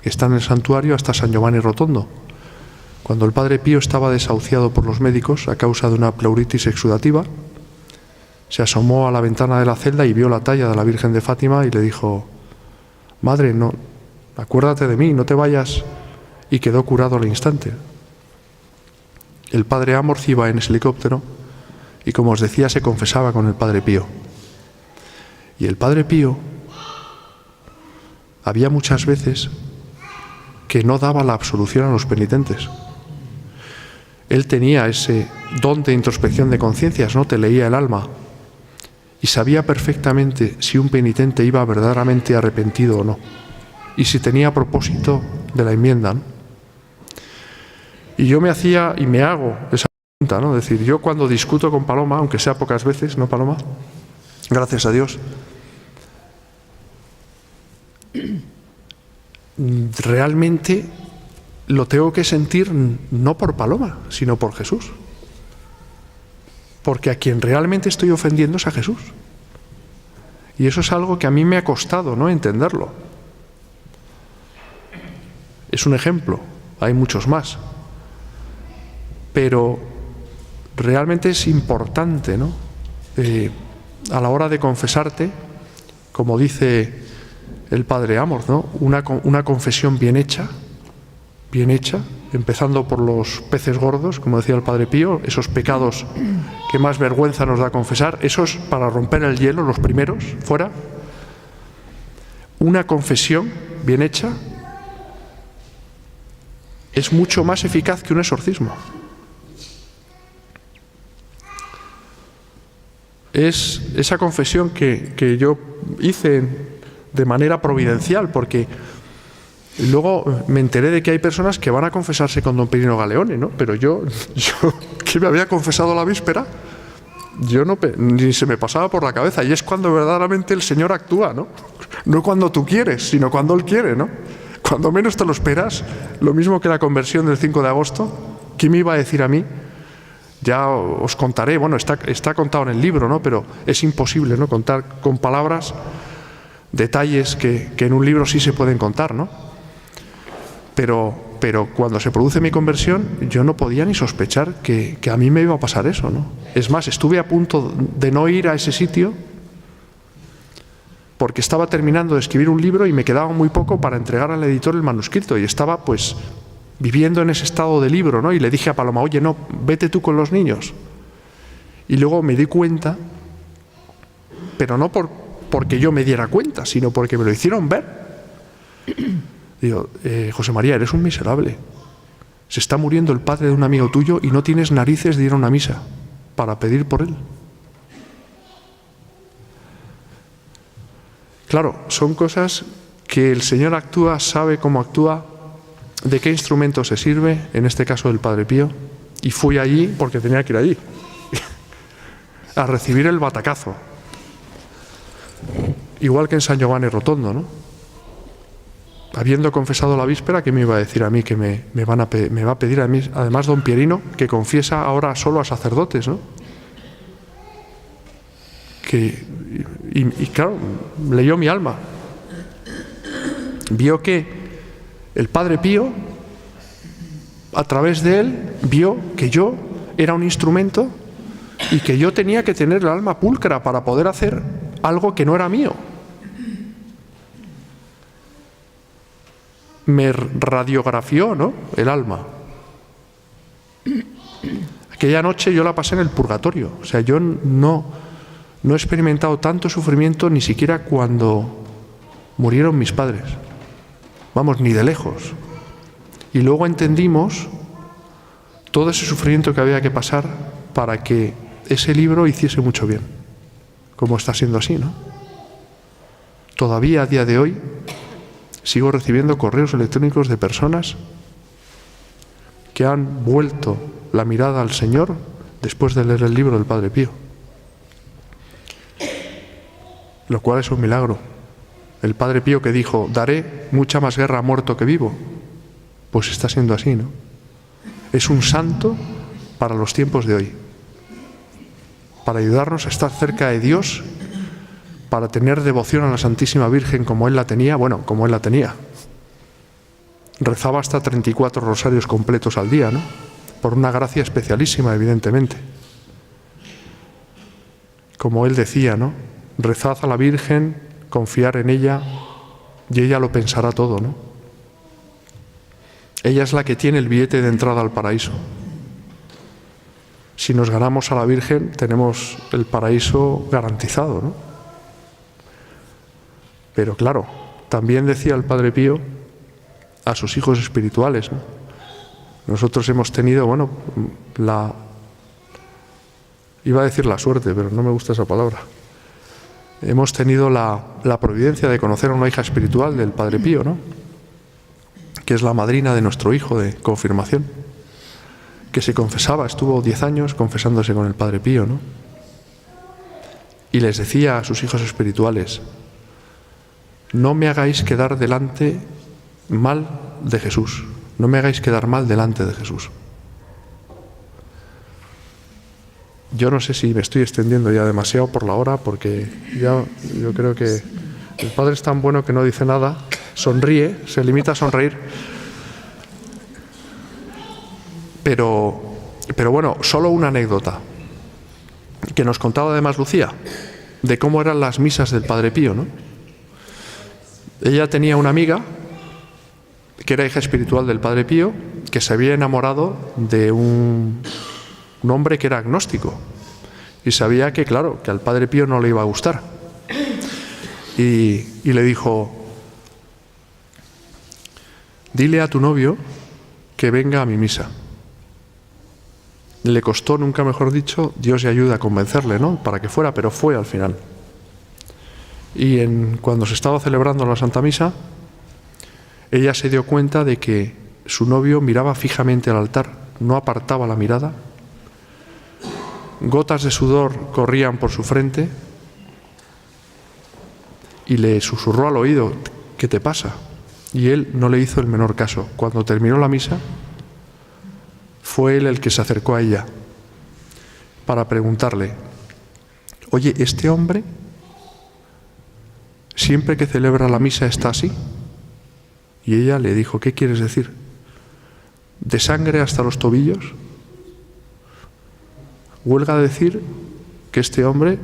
que está en el santuario, hasta San Giovanni Rotondo, cuando el Padre Pío estaba desahuciado por los médicos a causa de una pleuritis exudativa. Se asomó a la ventana de la celda y vio la talla de la Virgen de Fátima y le dijo: madre, no, acuérdate de mí, no te vayas, y quedó curado al instante. El padre Amorth iba en ese helicóptero y, como os decía, se confesaba con el Padre Pío. Y el Padre Pío había muchas veces que no daba la absolución a los penitentes. él tenía ese don de introspección de conciencias, ¿no? Te leía el alma y sabía perfectamente si un penitente iba verdaderamente arrepentido o no, y si tenía propósito de la enmienda, ¿no? Y yo me hacía y me hago esa pregunta, ¿no? Es decir, yo cuando discuto con Paloma, aunque sea pocas veces, ¿no, Paloma? Gracias a Dios. Realmente lo tengo que sentir no por Paloma, sino por Jesús. Porque a quien realmente estoy ofendiendo es a Jesús. Y eso es algo que a mí me ha costado, ¿no?, entenderlo. Es un ejemplo, hay muchos más. Pero realmente es importante, ¿no?, a la hora de confesarte, como dice el Padre Amorth, ¿no?, una confesión bien hecha, empezando por los peces gordos, como decía el Padre Pío, esos pecados que más vergüenza nos da confesar, esos para romper el hielo, los primeros, fuera. Una confesión bien hecha es mucho más eficaz que un exorcismo. Es esa confesión que yo hice de manera providencial, porque luego me enteré de que hay personas que van a confesarse con don Pirino Galeone, ¿no? Pero yo que me había confesado la víspera, ni se me pasaba por la cabeza. Y es cuando verdaderamente el Señor actúa, ¿no? No cuando tú quieres, sino cuando Él quiere, ¿no? Cuando menos te lo esperas, lo mismo que la conversión del 5 de agosto, ¿qué me iba a decir a mí? Ya os contaré, bueno, está contado en el libro, ¿no? Pero es imposible, ¿no?, contar con palabras detalles que en un libro sí se pueden contar, ¿no? Pero cuando se produce mi conversión, yo no podía ni sospechar que a mí me iba a pasar eso, ¿no? Es más, estuve a punto de no ir a ese sitio porque estaba terminando de escribir un libro y me quedaba muy poco para entregar al editor el manuscrito, y estaba pues viviendo en ese estado de libro, ¿no? Y le dije a Paloma, oye, no, vete tú con los niños. Y luego me di cuenta, pero no porque yo me diera cuenta, sino porque me lo hicieron ver. Digo, José María, eres un miserable. Se está muriendo el padre de un amigo tuyo y no tienes narices de ir a una misa para pedir por él. Claro, son cosas que el Señor actúa, sabe cómo actúa, de qué instrumento se sirve, en este caso del Padre Pío, y fui allí porque tenía que ir allí, a recibir el batacazo. Igual que en San Giovanni Rotondo, ¿no? Habiendo confesado la víspera, ¿qué me iba a decir a mí? Que me va a pedir a mí, además don Pierino, que confiesa ahora solo a sacerdotes, ¿no? Y claro, leyó mi alma. Vio que el Padre Pío, a través de él, vio que yo era un instrumento y que yo tenía que tener el alma pulcra para poder hacer algo que no era mío. Me radiografió, ¿no?, el alma. Aquella noche yo la pasé en el purgatorio. O sea, yo no he experimentado tanto sufrimiento ni siquiera cuando murieron mis padres. Vamos, ni de lejos. Y luego entendimos todo ese sufrimiento que había que pasar para que ese libro hiciese mucho bien, como está siendo así, ¿no? Todavía a día de hoy sigo recibiendo correos electrónicos de personas que han vuelto la mirada al Señor después de leer el libro del Padre Pío, lo cual es un milagro. El Padre Pío que dijo, daré mucha más guerra muerto que vivo, pues está siendo así, ¿no? Es un santo para los tiempos de hoy, para ayudarnos a estar cerca de Dios, para tener devoción a la Santísima Virgen como Él la tenía, bueno, como Él la tenía. Rezaba hasta 34 rosarios completos al día, ¿no? Por una gracia especialísima, evidentemente. Como Él decía, ¿no? Rezad a la Virgen, confiar en ella, y ella lo pensará todo, ¿no? Ella es la que tiene el billete de entrada al paraíso. Si nos ganamos a la Virgen, tenemos el paraíso garantizado, ¿no? Pero claro, también decía el Padre Pío a sus hijos espirituales, ¿no?, Nosotros hemos tenido, iba a decir la suerte, pero no me gusta esa palabra. Hemos tenido la providencia de conocer a una hija espiritual del Padre Pío, ¿no? Que es la madrina de nuestro hijo de confirmación, que se confesaba, estuvo 10 años confesándose con el Padre Pío, ¿no? Y les decía a sus hijos espirituales: no me hagáis quedar delante mal de Jesús, no me hagáis quedar mal delante de Jesús. Yo no sé si me estoy extendiendo ya demasiado por la hora, porque ya yo creo que el Padre es tan bueno que no dice nada, sonríe, se limita a sonreír. Pero bueno, solo una anécdota que nos contaba además Lucía, de cómo eran las misas del Padre Pío, ¿no? Ella tenía una amiga que era hija espiritual del Padre Pío, que se había enamorado de un hombre que era agnóstico y sabía que, claro, que al Padre Pío no le iba a gustar. Y le dijo: dile a tu novio que venga a mi misa. Le costó, nunca mejor dicho, Dios le ayuda a convencerle, ¿no?, para que fuera, pero fue al final. Y cuando se estaba celebrando la Santa Misa, ella se dio cuenta de que su novio miraba fijamente al altar, no apartaba la mirada. Gotas de sudor corrían por su frente y le susurró al oído: ¿qué te pasa? Y él no le hizo el menor caso. Cuando terminó la misa, fue él el que se acercó a ella para preguntarle: oye, ¿este hombre siempre que celebra la misa está así? Y ella le dijo: ¿qué quieres decir? ¿De sangre hasta los tobillos? Huelga decir que este hombre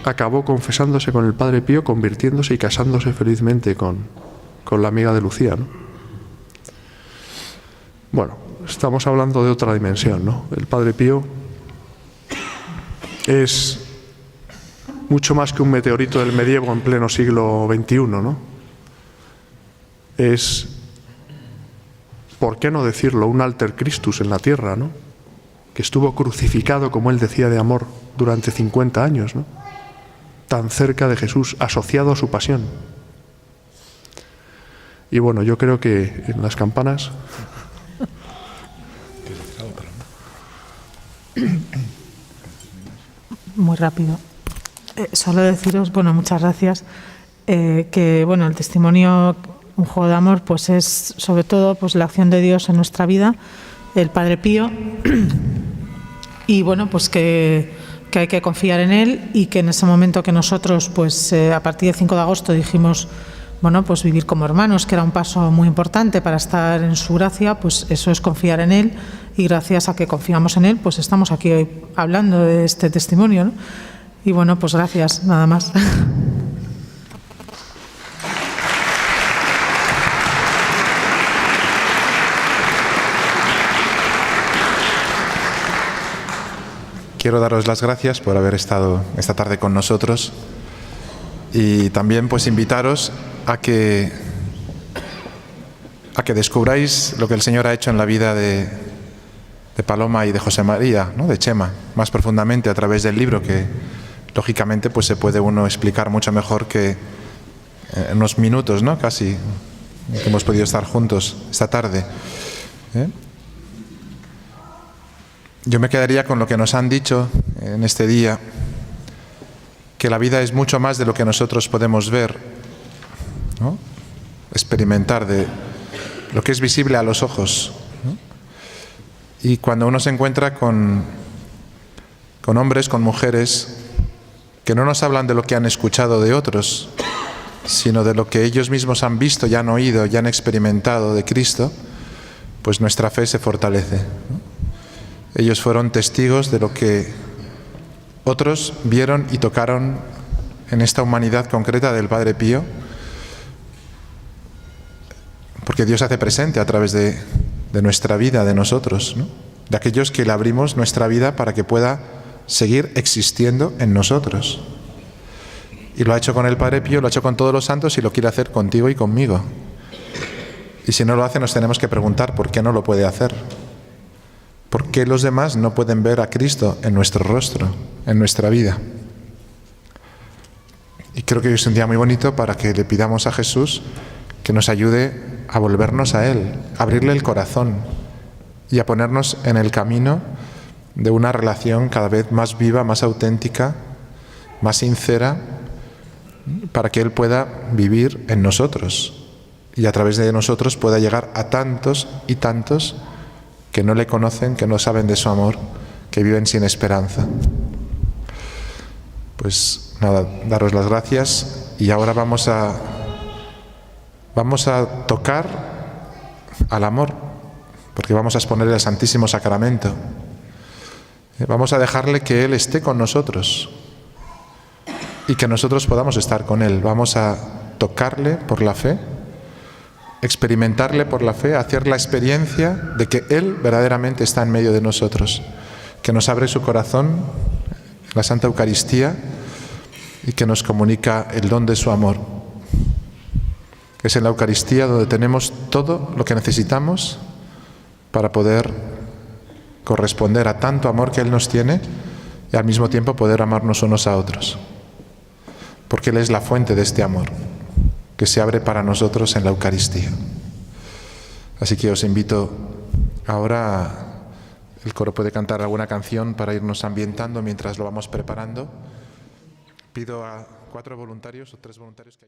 acabó confesándose con el Padre Pío, convirtiéndose y casándose felizmente con la amiga de Lucía, ¿no? Bueno, estamos hablando de otra dimensión, ¿no? El Padre Pío es mucho más que un meteorito del medievo en pleno siglo XXI, ¿no? Es, ¿por qué no decirlo?, un alter Christus en la tierra, ¿no?, que estuvo crucificado, como él decía, de amor durante 50 años, ¿no?, tan cerca de Jesús, asociado a su pasión. Y bueno, yo creo que en las campanas... Muy rápido. Solo deciros, bueno, muchas gracias, que bueno, el testimonio, un juego de amor, pues es sobre todo pues la acción de Dios en nuestra vida, el Padre Pío, y bueno, pues que hay que confiar en él, y que en ese momento que nosotros, pues a partir del 5 de agosto dijimos, bueno, pues vivir como hermanos, que era un paso muy importante para estar en su gracia, pues eso es confiar en él, y gracias a que confiamos en él, pues estamos aquí hoy hablando de este testimonio, ¿no? Y bueno, pues gracias, nada más. Quiero daros las gracias por haber estado esta tarde con nosotros, y también pues invitaros a que descubráis lo que el Señor ha hecho en la vida de Paloma y de José María, ¿no?, de Chema, más profundamente a través del libro, que lógicamente pues se puede uno explicar mucho mejor que en unos minutos, ¿no?, casi, que hemos podido estar juntos esta tarde. Yo me quedaría con lo que nos han dicho en este día, que la vida es mucho más de lo que nosotros podemos ver, ¿no?, experimentar, de lo que es visible a los ojos, ¿no? Y cuando uno se encuentra con hombres, con mujeres, que no nos hablan de lo que han escuchado de otros, sino de lo que ellos mismos han visto, ya han oído, ya han experimentado de Cristo, pues nuestra fe se fortalece, ¿no? Ellos fueron testigos de lo que otros vieron y tocaron en esta humanidad concreta del Padre Pío, porque Dios hace presente a través de nuestra vida, de nosotros, ¿no?, de aquellos que le abrimos nuestra vida para que pueda seguir existiendo en nosotros. Y lo ha hecho con el Padre Pío, lo ha hecho con todos los santos, y lo quiere hacer contigo y conmigo. Y si no lo hace, nos tenemos que preguntar por qué no lo puede hacer. ¿Por qué los demás no pueden ver a Cristo en nuestro rostro, en nuestra vida? Y creo que hoy es un día muy bonito para que le pidamos a Jesús que nos ayude a volvernos a Él, a abrirle el corazón y a ponernos en el camino de una relación cada vez más viva, más auténtica, más sincera, para que Él pueda vivir en nosotros y a través de nosotros pueda llegar a tantos y tantos que no le conocen, que no saben de su amor, que viven sin esperanza. Pues nada, daros las gracias y ahora vamos a tocar al amor, porque vamos a exponer el Santísimo Sacramento. Vamos a dejarle que Él esté con nosotros y que nosotros podamos estar con Él. Vamos a tocarle por la fe, experimentarle por la fe, hacer la experiencia de que Él verdaderamente está en medio de nosotros, que nos abre su corazón en la Santa Eucaristía y que nos comunica el don de su amor. Es en la Eucaristía donde tenemos todo lo que necesitamos para poder corresponder a tanto amor que Él nos tiene y al mismo tiempo poder amarnos unos a otros. Porque Él es la fuente de este amor que se abre para nosotros en la Eucaristía. Así que os invito ahora, el coro puede cantar alguna canción para irnos ambientando mientras lo vamos preparando. Pido a 4 voluntarios o 3 voluntarios que